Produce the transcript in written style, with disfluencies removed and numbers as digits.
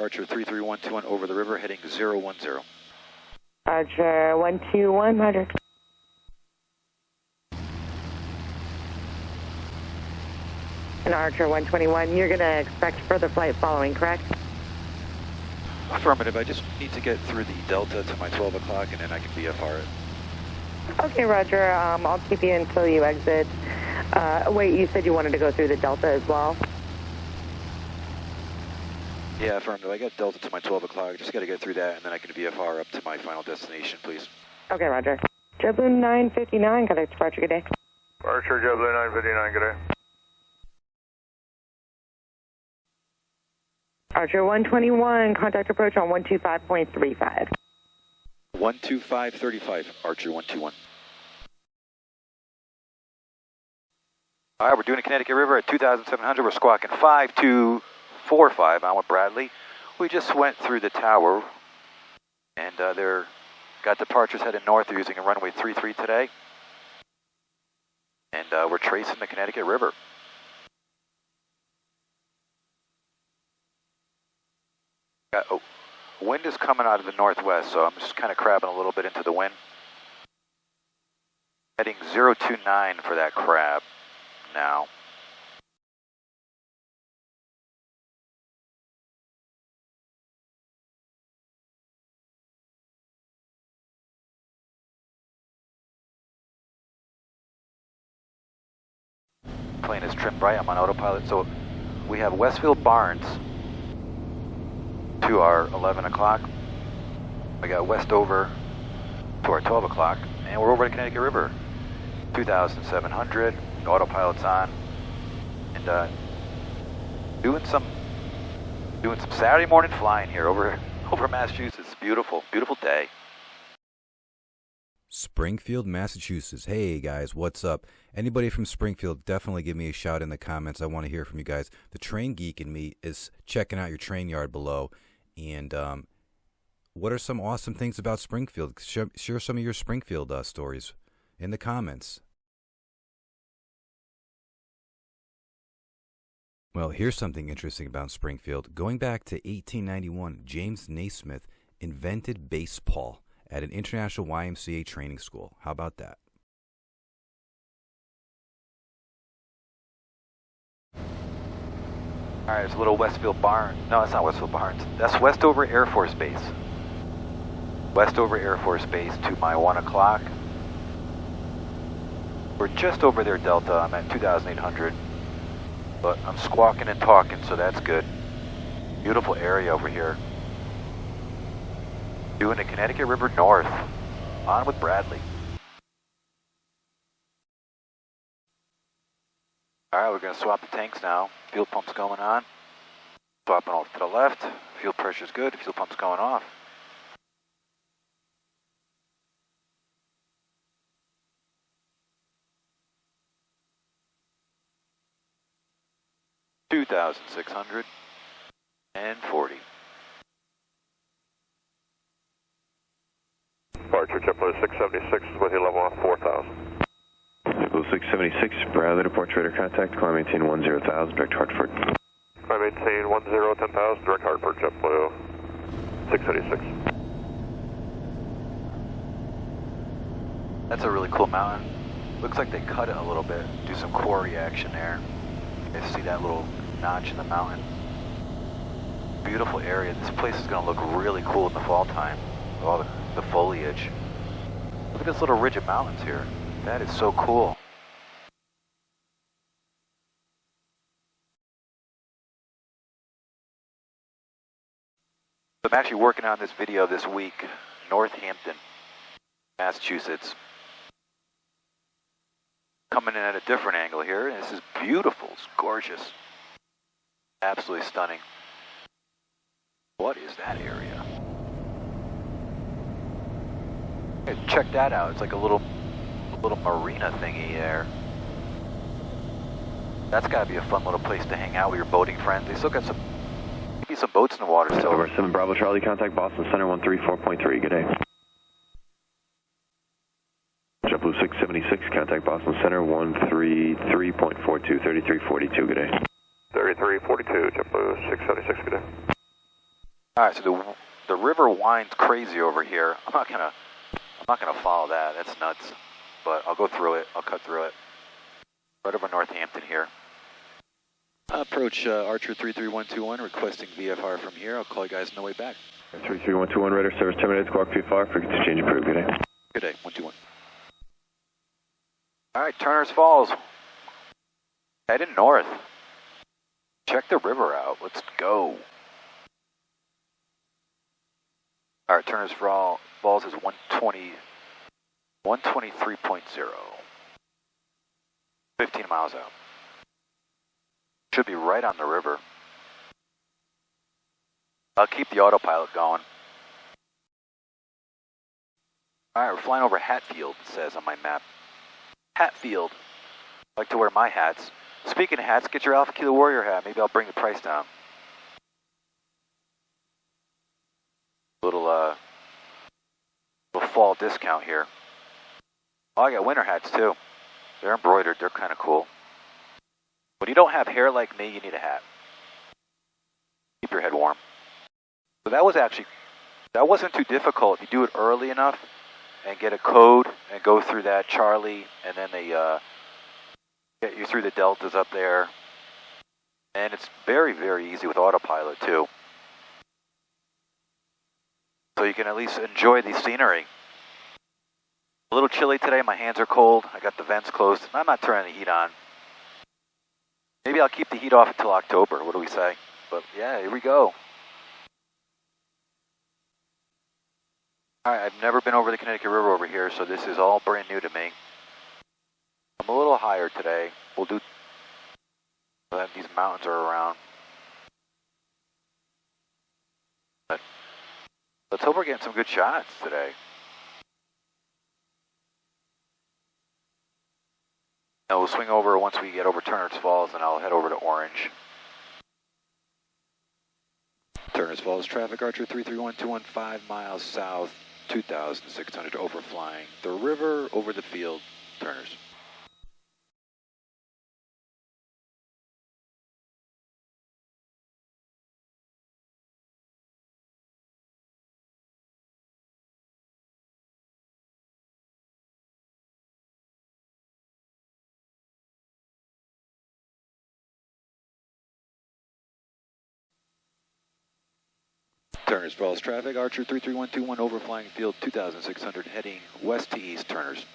departure 33121 over the river, heading 010. Roger, 121, Roger. And Archer 121, you're going to expect further flight following, correct? Affirmative. I just need to get through the Delta to my 12 o'clock, and then I can VFR it. Okay, Roger. I'll keep you until you exit. Wait, you said you wanted to go through the Delta as well? Yeah, affirmative. I got Delta to my 12 o'clock. Just got to get through that, and then I can VFR up to my final destination, please. Okay, Roger. JetBlue 959, contact departure, good day. Archer, JetBlue 959, good day. Archer 121, contact approach on 125.35. 12535, Archer 121. All right, we're doing a Connecticut River at 2,700. We're squawking 5245. I'm with Bradley. We just went through the tower, and they're got departures heading north. They're using a runway 33 today, and we're tracing the Connecticut River. Wind is coming out of the northwest, so I'm just kind of crabbing a little bit into the wind. Heading 029 for that crab now. Plane is trimmed right. I'm on autopilot, so we have Westfield Barnes to our 11 o'clock. We got Westover to our 12 o'clock, and we're over at Connecticut River. 2,700, autopilot's on, and doing some Saturday morning flying here over Massachusetts. Beautiful, beautiful day. Springfield, Massachusetts. Hey guys, what's up? Anybody from Springfield, definitely give me a shout in the comments. I want to hear from you guys. The train geek in me is checking out your train yard below. And what are some awesome things about Springfield? Share some of your Springfield stories in the comments. Well, here's something interesting about Springfield. Going back to 1891, James Naismith invented baseball at an international YMCA training school. How about that? All right, it's a little Westfield Barnes. No, it's not Westfield Barnes. That's Westover Air Force Base. Westover Air Force Base to my 1 o'clock. We're just over there, Delta. I'm at 2,800. But I'm squawking and talking, so that's good. Beautiful area over here. Doing the Connecticut River North. On with Bradley. All right, we're going to swap the tanks now. Fuel pump's going on. Swapping off to the left. Fuel pressure's good. Fuel pump's going off. $2,640. Departure JetBlue 676 with you level off 4,000. JetBlue 676, Bradley departure radar contact, climb maintain 10,000, direct Hartford. Climb maintain 10,000, direct Hartford, JetBlue 676. That's a really cool mountain. Looks like they cut it a little bit. Do some quarry action there. You guys see that little notch in the mountain? Beautiful area. This place is going to look really cool in the fall time. With all the foliage. Look at this little ridge of mountains here. That is so cool. I'm actually working on this video this week. Northampton, Massachusetts. Coming in at a different angle here. This is beautiful. It's gorgeous. Absolutely stunning. What is that area? Hey, check that out. It's like a little marina thingy there. That's got to be a fun little place to hang out with your boating friends. They still got maybe some boats in the water still. Over 7 Bravo Charlie, contact Boston Center 134.3. Good day. JetBlue 676, contact Boston Center 133.42, 3342. Good day. 3342, JetBlue 676, good day. All right, so the river winds crazy over here. I'm not gonna follow that. That's nuts. But I'll go through it. I'll cut through it. Right over Northampton here. Approach Archer 33121, requesting VFR from here. I'll call you guys on the way back. 33121, radar service terminated, squawk VFR, frequency change approved, good day. Good day, 121. All right, Turner's Falls. Heading north. Check the river out. Let's go. All right, Turner's Falls is 123.0. 15 miles out. Should be right on the river. I'll keep the autopilot going. All right, we're flying over Hatfield, it says on my map. Hatfield. I like to wear my hats. Speaking of hats, get your Alpha Kilo Warrior hat. Maybe I'll bring the price down. Little fall discount here. Oh, I got winter hats too. They're embroidered. They're kind of cool. When you don't have hair like me, you need a hat. Keep your head warm. So that wasn't too difficult. You do it early enough and get a code and go through that Charlie, and then they get you through the deltas up there. And it's very, very easy with autopilot too. So you can at least enjoy the scenery. A little chilly today, my hands are cold. I got the vents closed. I'm not turning the heat on. Maybe I'll keep the heat off until October, what do we say? But yeah, here we go. All right, I've never been over the Connecticut River over here, so this is all brand new to me. I'm a little higher today. We'll do, these mountains are around. But let's hope we're getting some good shots today. Now we'll swing over once we get over Turner's Falls, and I'll head over to Orange. Turner's Falls traffic, Archer 33121, 5 miles south, 2,600 overflying the river over the field, Turner's. Turner's Falls traffic, Archer 33121 overflying field 2600 heading west to east, Turner's.